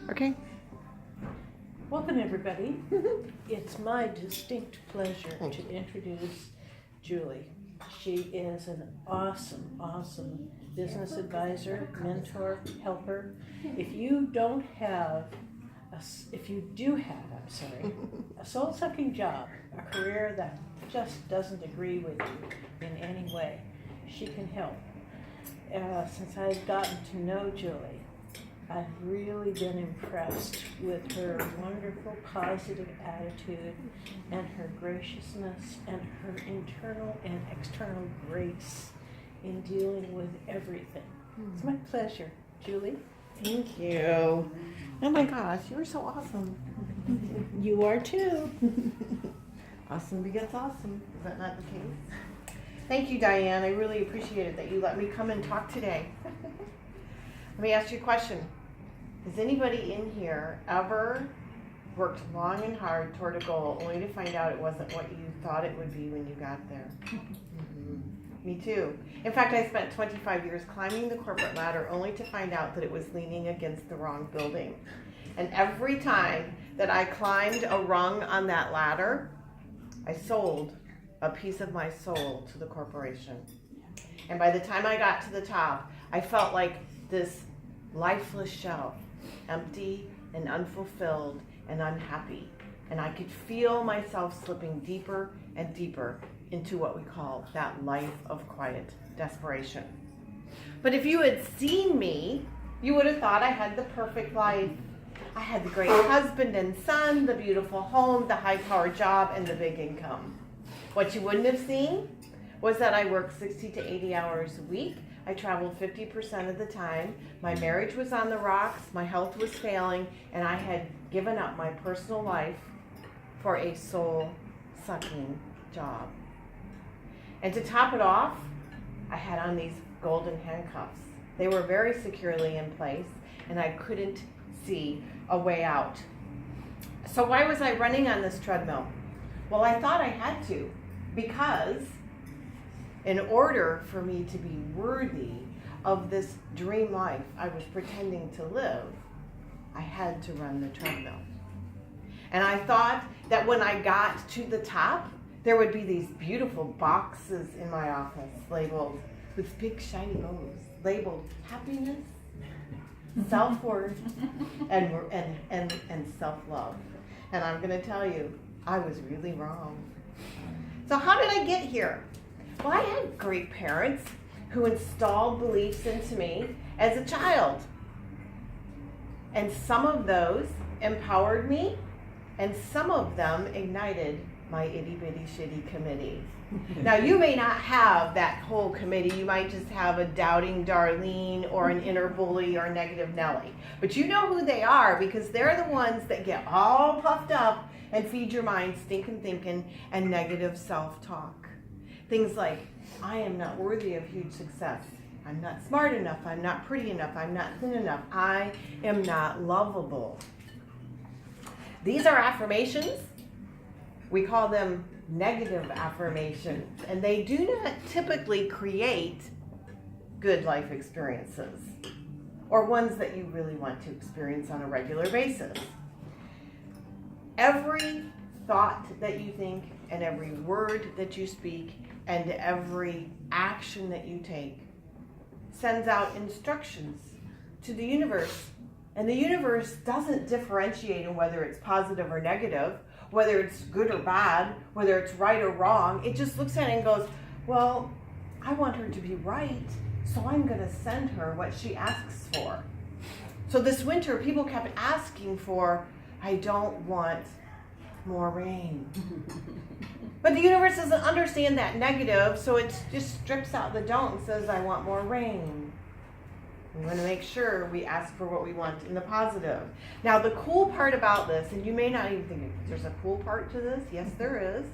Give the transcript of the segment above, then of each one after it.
Okay. Welcome, everybody. It's my distinct pleasure to introduce Julie. She is an awesome business advisor, mentor, helper. If you do have, a soul-sucking job, a career that just doesn't agree with you in any way, she can help. Since I've gotten to know Julie, I've really been impressed with her wonderful positive attitude and her graciousness and her internal and external grace in dealing with everything. It's my pleasure. Julie? Thank you. Oh my gosh, you're so awesome. You are too. Awesome begets awesome. Is that not the case? Thank you, Diane. I really appreciate it that you let me come and talk today. Let me ask you a question. Has anybody in here ever worked long and hard toward a goal only to find out it wasn't what you thought it would be when you got there? Me too. In fact, I spent 25 years climbing the corporate ladder only to find out that it was leaning against the wrong building. And every time that I climbed a rung on that ladder, I sold a piece of my soul to the corporation. And by the time I got to the top, I felt like this lifeless shell, empty and unfulfilled and unhappy. And I could feel myself slipping deeper and deeper into what we call that life of quiet desperation. But if you had seen me, you would have thought I had the perfect life. I had the great husband and son, the beautiful home, the high-powered job, and the big income. What you wouldn't have seen was that I worked 60 to 80 hours a week. I traveled 50% of the time. My marriage was on the rocks, my health was failing, and I had given up my personal life for a soul-sucking job. And to top it off, I had on these golden handcuffs. They were very securely in place, and I couldn't see a way out. So why was I running on this treadmill? Well, I thought I had to, because in order for me to be worthy of this dream life I was pretending to live, I had to run the treadmill. And I thought that when I got to the top, there would be these beautiful boxes in my office labeled with big shiny bows, labeled happiness, self-worth, and self-love. And I'm going to tell you, I was really wrong. So how did I get here? Well, I had great parents who installed beliefs into me as a child. And some of those empowered me, and some of them ignited my itty-bitty shitty committee. Now, you may not have that whole committee. You might just have a doubting Darlene or an inner bully or a negative Nellie. But you know who they are, because they're the ones that get all puffed up and feed your mind stinking thinking and negative self-talk. Things like, I am not worthy of huge success. I'm not smart enough. I'm not pretty enough. I'm not thin enough. I am not lovable. These are affirmations. We call them negative affirmations, and they do not typically create good life experiences or ones that you really want to experience on a regular basis. Every thought that you think and every word that you speak and every action that you take sends out instructions to the universe. And the universe doesn't differentiate in whether it's positive or negative, whether it's good or bad, whether it's right or wrong. It just looks at it and goes, well, I want her to be right, so I'm going to send her what she asks for. So this winter, people kept asking for, I don't want more rain. But the universe doesn't understand that negative, so it just strips out the don't and says, I want more rain. We want to make sure we ask for what we want in the positive. Now, the cool part about this, and you may not even think there's a cool part to this. Yes, there is.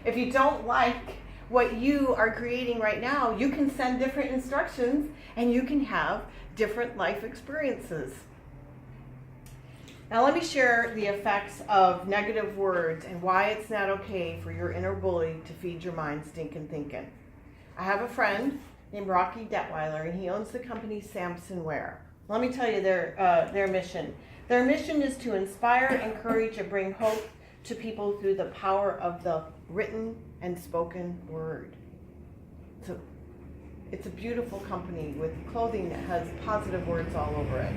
If you don't like what you are creating right now, you can send different instructions and you can have different life experiences. Now let me share the effects of negative words and why it's not okay for your inner bully to feed your mind stinking thinking. I have a friend named Rocky Detweiler, and he owns the company Samson Ware. Let me tell you their mission. Their mission is to inspire, encourage, and bring hope to people through the power of the written and spoken word. So it's a beautiful company with clothing that has positive words all over it.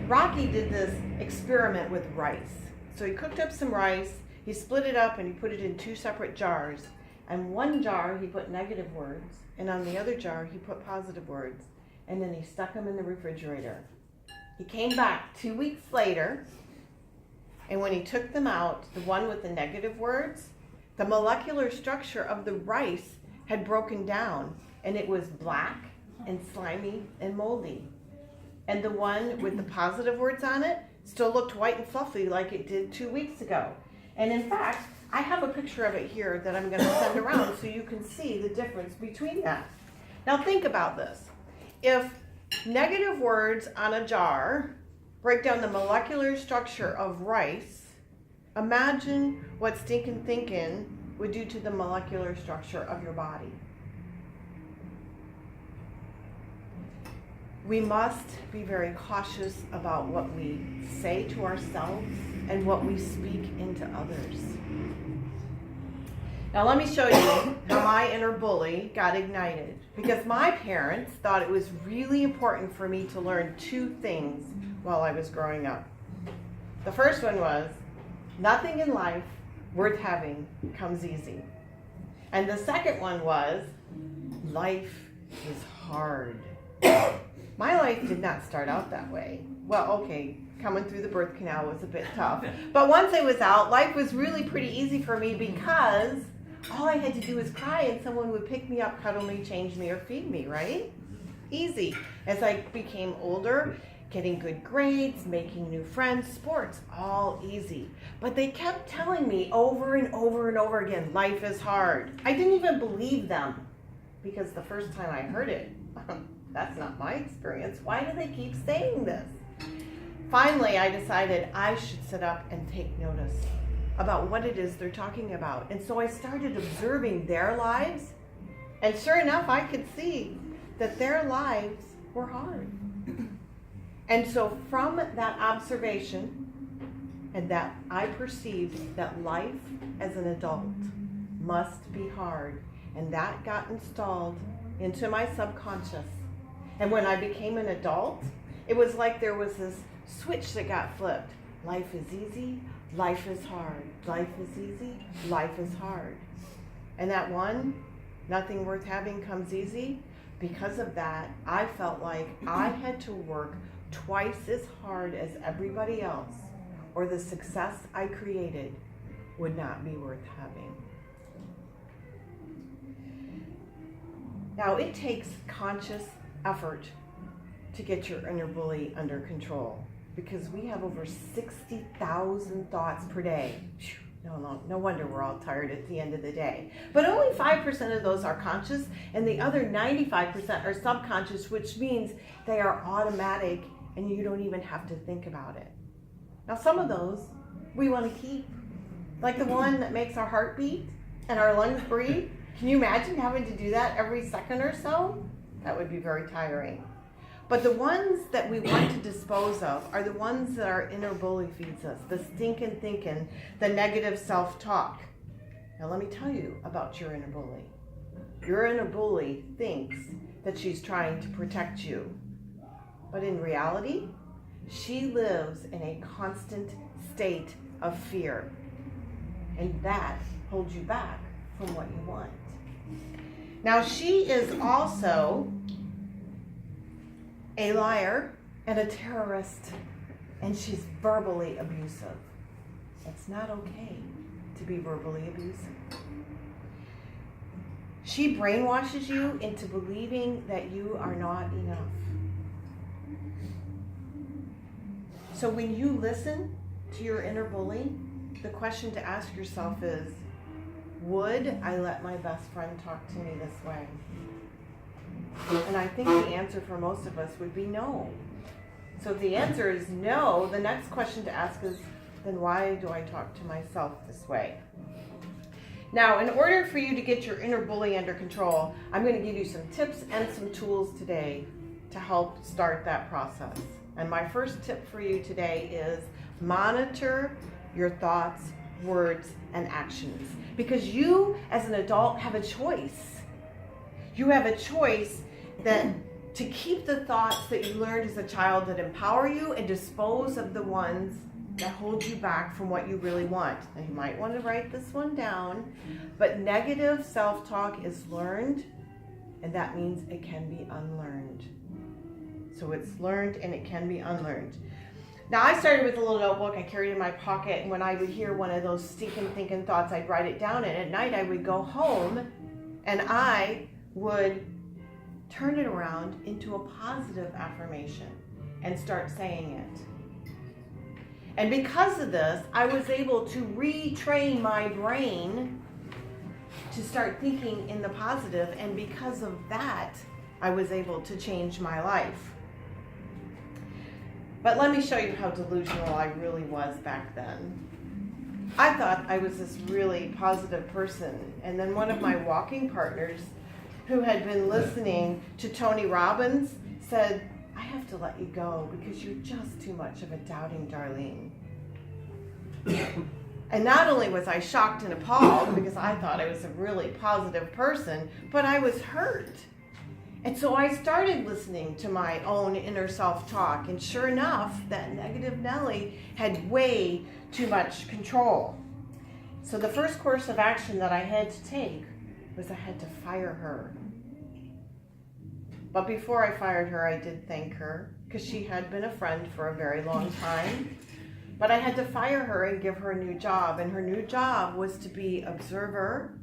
Rocky did this experiment with rice. So he cooked up some rice, he split it up, and he put it in 2 separate jars. And one jar he put negative words, and on the other jar he put positive words. And then he stuck them in the refrigerator. He came back 2 weeks later, and when he took them out, the one with the negative words, the molecular structure of the rice had broken down, and it was black and slimy and moldy. And the one with the positive words on it still looked white and fluffy like it did 2 weeks ago. And in fact, I have a picture of it here that I'm going to send around so you can see the difference between that. Now think about this. If negative words on a jar break down the molecular structure of rice, imagine what stinking thinking would do to the molecular structure of your body. We must be very cautious about what we say to ourselves and what we speak into others. Now let me show you how my inner bully got ignited. Because my parents thought it was really important for me to learn 2 things while I was growing up. The first one was, nothing in life worth having comes easy. And the second one was, life is hard. My life did not start out that way. Well, okay, coming through the birth canal was a bit tough. But once I was out, life was really pretty easy for me because all I had to do was cry and someone would pick me up, cuddle me, change me, or feed me, right? Easy. As I became older, getting good grades, making new friends, sports, all easy. But they kept telling me over and over and over again, life is hard. I didn't even believe them because the first time I heard it, that's not my experience. Why do they keep saying this? Finally, I decided I should sit up and take notice about what it is they're talking about. And so I started observing their lives, and sure enough, I could see that their lives were hard. And so from that observation, and that I perceived that life as an adult must be hard, and that got installed into my subconscious. And when I became an adult, it was like there was this switch that got flipped. Life is easy, life is hard. Life is easy, life is hard. And that one, nothing worth having comes easy. Because of that, I felt like I had to work twice as hard as everybody else, or the success I created would not be worth having. Now, it takes conscious effort to get your inner bully under control, because we have over 60,000 thoughts per day. No wonder we're all tired at the end of the day. But only 5% of those are conscious, and the other 95% are subconscious, which means they are automatic and you don't even have to think about it. Now, some of those we want to keep, like the one that makes our heart beat and our lungs breathe. Can you imagine having to do that every second or so? That would be very tiring. But the ones that we want to dispose of are the ones that our inner bully feeds us, the stinking thinking, the negative self-talk. Now let me tell you about your inner bully. Your inner bully thinks that she's trying to protect you. But in reality, she lives in a constant state of fear. And that holds you back from what you want. Now she is also a liar and a terrorist, and she's verbally abusive. It's not okay to be verbally abusive. She brainwashes you into believing that you are not enough. So when you listen to your inner bully, the question to ask yourself is, would I let my best friend talk to me this way? And I think the answer for most of us would be no. So if the answer is no, the next question to ask is, then why do I talk to myself this way? Now, in order for you to get your inner bully under control, I'm going to give you some tips and some tools today to help start that process. And my first tip for you today is monitor your thoughts, words, and actions. Because you, as an adult, have a choice. You have a choice that to keep the thoughts that you learned as a child that empower you and dispose of the ones that hold you back from what you really want. Now, you might want to write this one down, but negative self-talk is learned, and that means it can be unlearned. So it's learned and it can be unlearned. Now, I started with a little notebook I carried in my pocket, and when I would hear one of those stinking thinking thoughts, I'd write it down, and at night I would go home and I would turn it around into a positive affirmation and start saying it. And because of this, I was able to retrain my brain to start thinking in the positive, and because of that, I was able to change my life. But let me show you how delusional I really was back then. I thought I was this really positive person, and then one of my walking partners who had been listening to Tony Robbins said, I have to let you go because you're just too much of a doubting Darlene. And not only was I shocked and appalled because I thought I was a really positive person, but I was hurt. And so I started listening to my own inner self-talk, and sure enough, that negative Nellie had way too much control. So the first course of action that I had to take was I had to fire her. But before I fired her, I did thank her because she had been a friend for a very long time. But I had to fire her and give her a new job, and her new job was to be observer,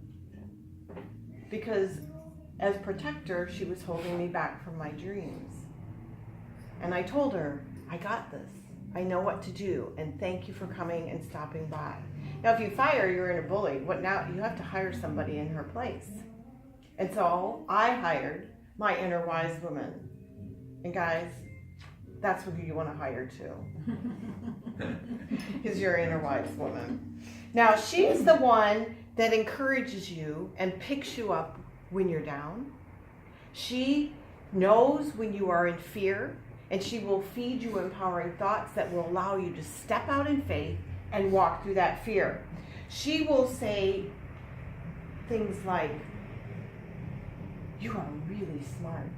because as protector, she was holding me back from my dreams. And I told her, I got this. I know what to do, and thank you for coming and stopping by. Now, if you fire your inner bully, what now? You have to hire somebody in her place. And so I hired my inner wise woman. And guys, that's who you want to hire too. Is your inner wise woman. Now, she's the one that encourages you and picks you up when you're down. She knows when you are in fear, and she will feed you empowering thoughts that will allow you to step out in faith and walk through that fear. She will say things like, you are really smart,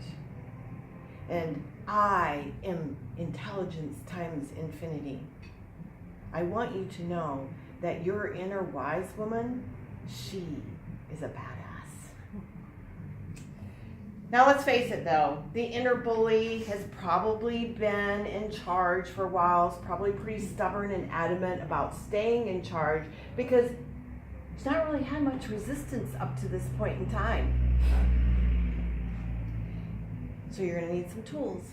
and I am intelligence times infinity. I want you to know that your inner wise woman, she is a badass. Now let's face it though, the inner bully has probably been in charge for a while, is probably pretty stubborn and adamant about staying in charge because she's not really had much resistance up to this point in time. So you're gonna need some tools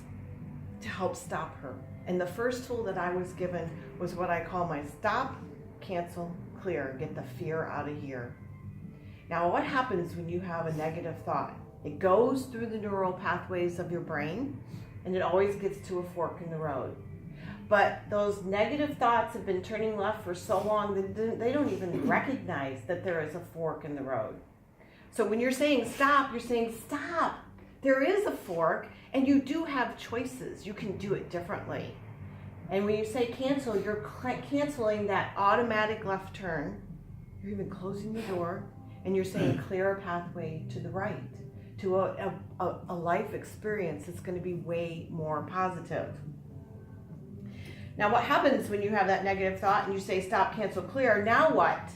to help stop her. And the first tool that I was given was what I call my stop, cancel, clear, get the fear out of here. Now what happens when you have a negative thought? It goes through the neural pathways of your brain, and it always gets to a fork in the road. But those negative thoughts have been turning left for so long that they don't even recognize that there is a fork in the road. So when you're saying stop, you're saying stop. There is a fork, and you do have choices. You can do it differently. And when you say cancel, you're canceling that automatic left turn. You're even closing the door, and you're saying clear a pathway to the right, to a life experience that's going to be way more positive. Now what happens when you have that negative thought and you say stop, cancel, clear? Now what?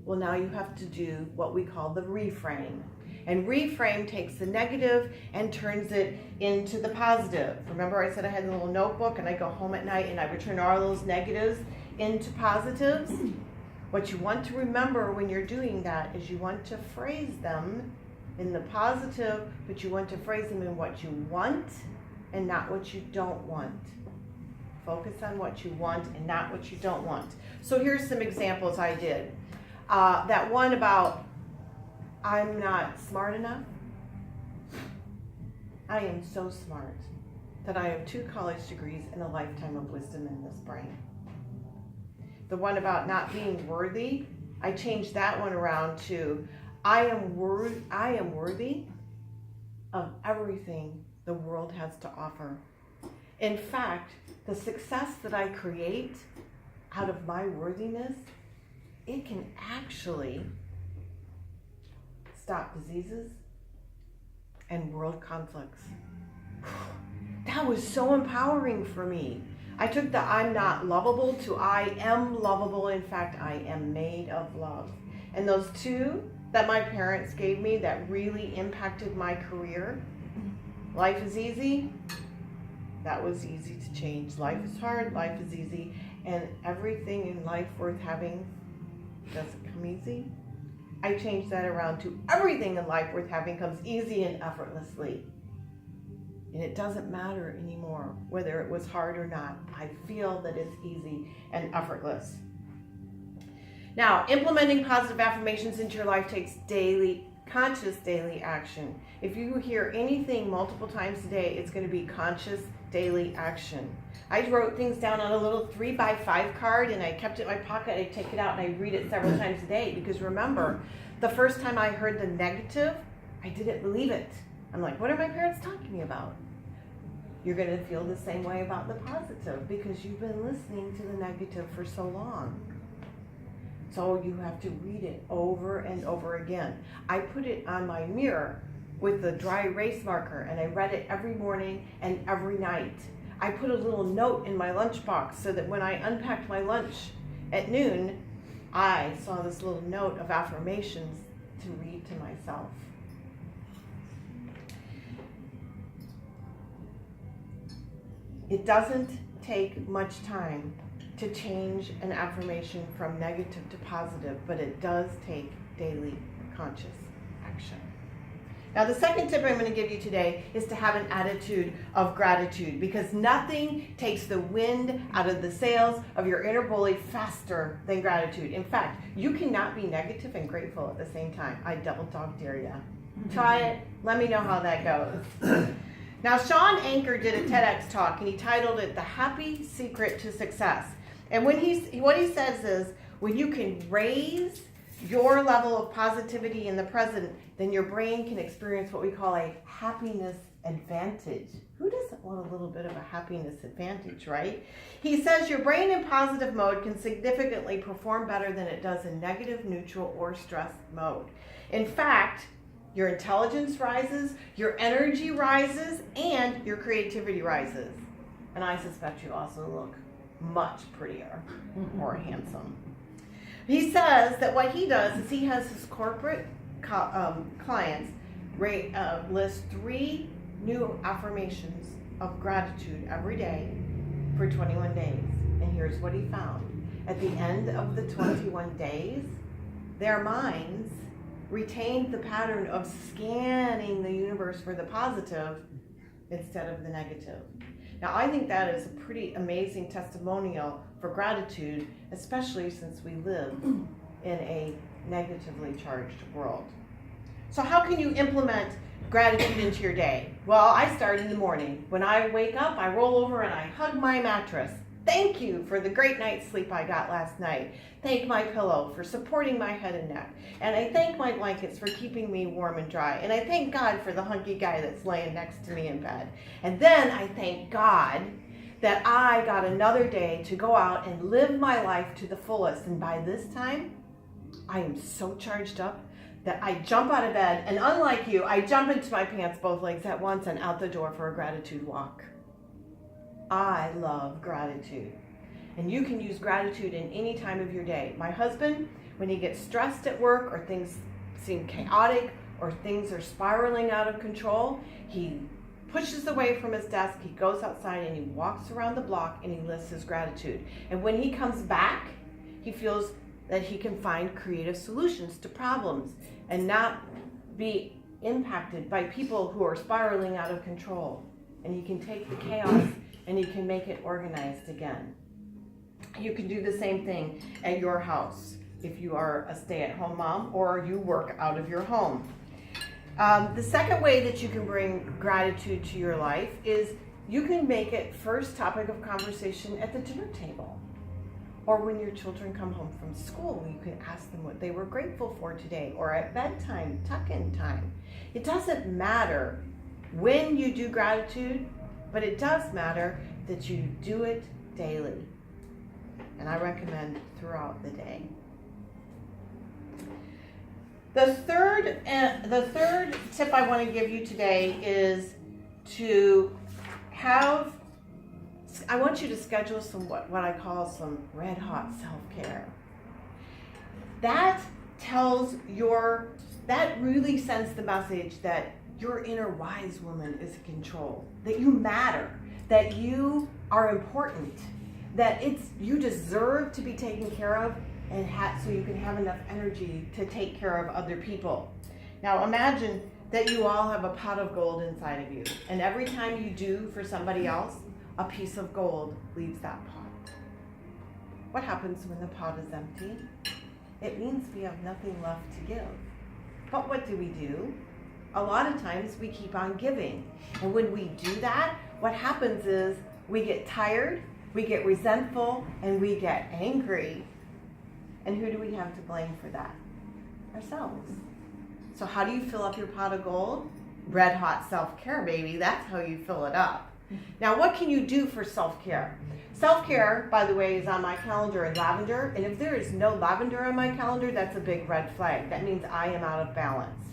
Well, now you have to do what we call the reframe. And reframe takes the negative and turns it into the positive. Remember I said I had a little notebook and I go home at night and I would turn all those negatives into positives? What you want to remember when you're doing that is you want to phrase them in the positive, but you want to phrase them in what you want and not what you don't want. Focus on what you want and not what you don't want. So here's some examples I did. That one about I'm not smart enough. I am so smart that I have 2 college degrees and a lifetime of wisdom in this brain. The one about not being worthy, I changed that one around to I am worthy of everything the world has to offer. In fact, the success that I create out of my worthiness, it can actually stop diseases and world conflicts. That was so empowering for me. I took the I'm not lovable to I am lovable. In fact, I am made of love. And those two that my parents gave me that really impacted my career, life is easy. That was easy to change. Life is hard, life is easy. And everything in life worth having doesn't come easy. I changed that around to everything in life worth having comes easy and effortlessly. And it doesn't matter anymore whether it was hard or not. I feel that it's easy and effortless. Now, implementing positive affirmations into your life takes conscious daily action. If you hear anything multiple times a day, it's going to be conscious daily action. I wrote things down on a little 3x5 card and I kept it in my pocket. I take it out and I read it several times a day because remember, the first time I heard the negative, I didn't believe it. I'm like, what are my parents talking to me about? You're going to feel the same way about the positive because you've been listening to the negative for so long. So you have to read it over and over again. I put it on my mirror with the dry erase marker and I read it every morning and every night. I put a little note in my lunchbox so that when I unpacked my lunch at noon, I saw this little note of affirmations to read to myself. It doesn't take much time to change an affirmation from negative to positive, but it does take daily conscious action. Now, the second tip I'm going to give you today is to have an attitude of gratitude because nothing takes the wind out of the sails of your inner bully faster than gratitude. In fact, you cannot be negative and grateful at the same time. I double dog dare you. Try it. Let me know how that goes. Now, Sean Anker did a TEDx talk and he titled it The Happy Secret to Success. And what he says is, when you can raise your level of positivity in the present, then your brain can experience what we call a happiness advantage. Who doesn't want a little bit of a happiness advantage, right? He says your brain in positive mode can significantly perform better than it does in negative, neutral, or stress mode. In fact, your intelligence rises, your energy rises, and your creativity rises. And I suspect you also look much prettier or handsome. He says that what he does is he has his corporate clients list 3 new affirmations of gratitude every day for 21 days. And here's what he found. At the end of the 21 days, their minds retained the pattern of scanning the universe for the positive instead of the negative. Now, I think that is a pretty amazing testimonial for gratitude, especially since we live in a negatively charged world. So how can you implement gratitude into your day? Well, I start in the morning. When I wake up, I roll over and I hug my mattress. Thank you for the great night's sleep I got last night. Thank my pillow for supporting my head and neck. And I thank my blankets for keeping me warm and dry. And I thank God for the hunky guy that's laying next to me in bed. And then I thank God that I got another day to go out and live my life to the fullest. And by this time, I am so charged up that I jump out of bed. And unlike you, I jump into my pants both legs at once and out the door for a gratitude walk. I love gratitude. And you can use gratitude in any time of your day. My husband, when he gets stressed at work or things seem chaotic or things are spiraling out of control, he pushes away from his desk, he goes outside and he walks around the block and he lists his gratitude. And when he comes back, he feels that he can find creative solutions to problems and not be impacted by people who are spiraling out of control. And he can take the chaos and you can make it organized again. You can do the same thing at your house if you are a stay-at-home mom or you work out of your home. The second way that you can bring gratitude to your life is you can make it first topic of conversation at the dinner table. Or when your children come home from school, you can ask them what they were grateful for today, or at bedtime, tuck-in time. It doesn't matter when you do gratitude, but it does matter that you do it daily. And I recommend throughout the day. The third tip I want to give you today is I want you to schedule some what I call some red hot self-care. That really sends the message that your inner wise woman is in control, that you matter, that you are important, that you deserve to be taken care of, and so you can have enough energy to take care of other people. Now imagine that you all have a pot of gold inside of you, and every time you do for somebody else, a piece of gold leaves that pot. What happens when the pot is empty? It means we have nothing left to give. But what do? A lot of times we keep on giving. And when we do that, what happens is we get tired, we get resentful, and we get angry. And who do we have to blame for that? Ourselves. So how do you fill up your pot of gold? Red hot self-care, baby. That's how you fill it up. Now, what can you do for self-care? Self-care, by the way, is on my calendar in lavender. And if there is no lavender on my calendar, that's a big red flag. That means I am out of balance.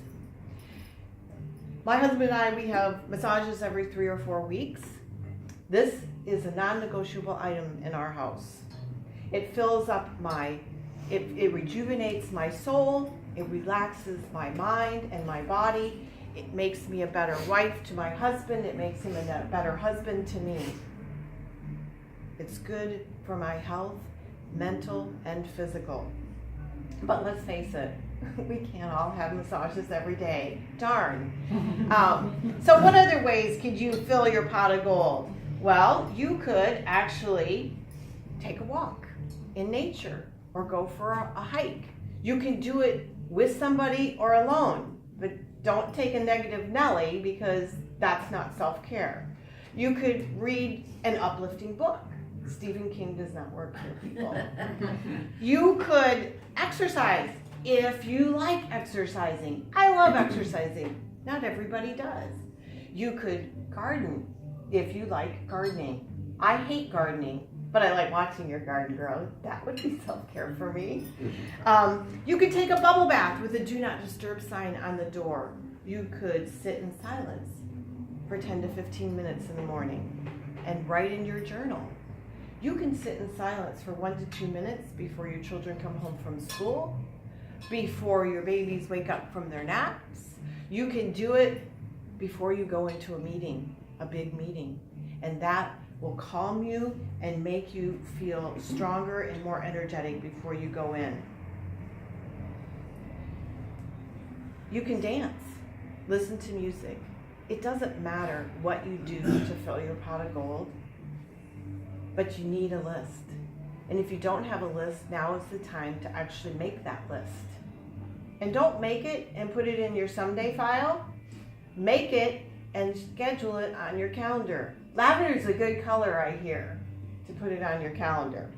My husband and I, we have massages every 3 or 4 weeks. This is a non-negotiable item in our house. It fills up it rejuvenates my soul. It relaxes my mind and my body. It makes me a better wife to my husband. It makes him a better husband to me. It's good for my health, mental and physical. But let's face it, we can't all have massages every day. Darn. So what other ways could you fill your pot of gold? Well, you could actually take a walk in nature or go for a hike. You can do it with somebody or alone, but don't take a negative Nelly because that's not self-care. You could read an uplifting book. Stephen King does not work here, people. You could exercise if you like exercising. I love exercising. Not everybody does. You could garden if you like gardening. I hate gardening, but I like watching your garden grow. That would be self-care for me. You could take a bubble bath with a do not disturb sign on the door. You could sit in silence for 10 to 15 minutes in the morning and write in your journal. You can sit in silence for 1 to 2 minutes before your children come home from school, before your babies wake up from their naps. You can do it before you go into a meeting, a big meeting, and that will calm you and make you feel stronger and more energetic before you go in. You can dance, listen to music. It doesn't matter what you do to fill your pot of gold, but you need a list. And if you don't have a list, now is the time to actually make that list. And don't make it and put it in your someday file. Make it and schedule it on your calendar. Lavender is a good color, I hear, to put it on your calendar.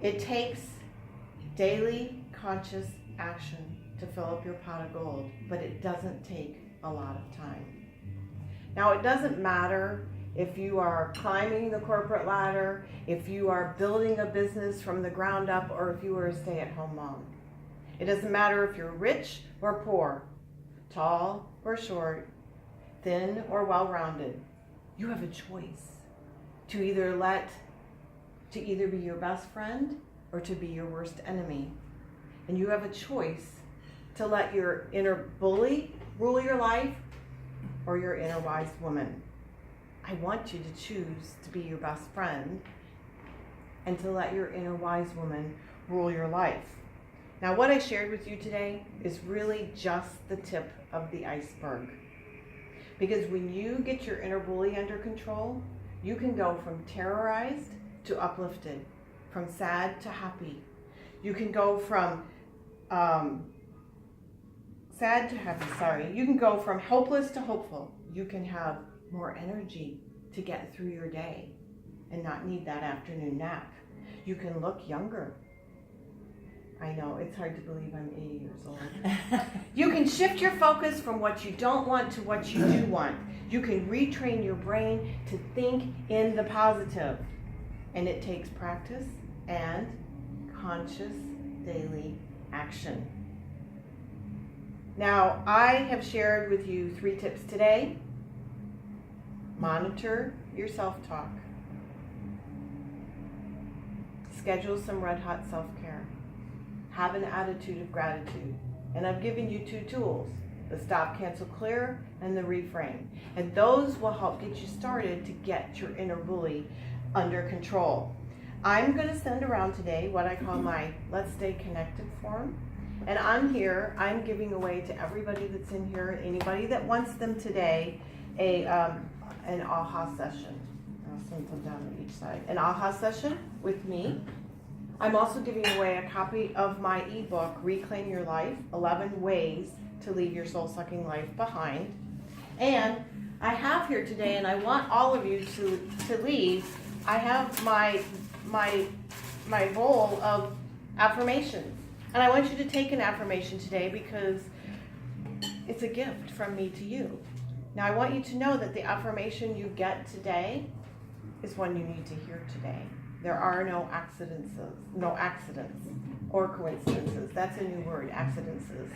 It takes daily conscious action to fill up your pot of gold, but it doesn't take a lot of time. Now, it doesn't matter if you are climbing the corporate ladder, if you are building a business from the ground up, or if you are a stay-at-home mom. It doesn't matter if you're rich or poor, tall or short, thin or well-rounded. You have a choice to either be your best friend or to be your worst enemy. And you have a choice to let your inner bully rule your life or your inner wise woman. I want you to choose to be your best friend and to let your inner wise woman rule your life. Now, what I shared with you today is really just the tip of the iceberg. Because when you get your inner bully under control, you can go from terrorized to uplifted, from sad to happy. You can go from You can go from hopeless to hopeful. You can have more energy to get through your day and not need that afternoon nap. You can look younger. I know, it's hard to believe I'm 80 years old. You can shift your focus from what you don't want to what you do want. You can retrain your brain to think in the positive. And it takes practice and conscious daily action. Now, I have shared with you 3 tips today. Monitor your self-talk. Schedule some red hot self-care. Have an attitude of gratitude. And I've given you 2 tools, the stop, cancel, clear, and the reframe. And those will help get you started to get your inner bully under control. I'm going to send around today what I call my Let's Stay Connected form. And I'm I'm giving away to everybody that's in here, anybody that wants them today, an AHA session. I'll send them down on each side. An AHA session with me. I'm also giving away a copy of my ebook, Reclaim Your Life, 11 Ways to Leave Your Soul-Sucking Life Behind. And I have here today, and I want all of you to leave, I have my bowl of affirmations. And I want you to take an affirmation today because it's a gift from me to you. Now I want you to know that the affirmation you get today is one you need to hear today. There are no accidents or coincidences. That's a new word, accidences.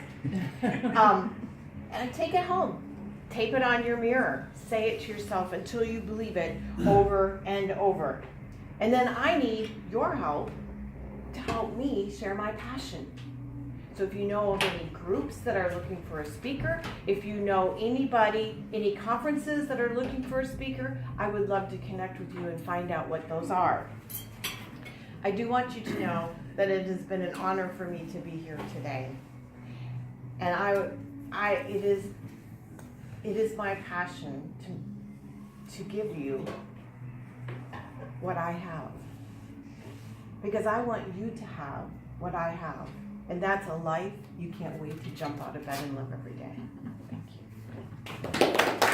And take it home. Tape it on your mirror. Say it to yourself until you believe it over and over. And then I need your help to help me share my passion. So if you know of any groups that are looking for a speaker, if you know anybody, any conferences that are looking for a speaker, I would love to connect with you and find out what those are. I do want you to know that it has been an honor for me to be here today. And it is my passion to give you what I have. Because I want you to have what I have. And that's a life you can't wait to jump out of bed and live every day. Thank you.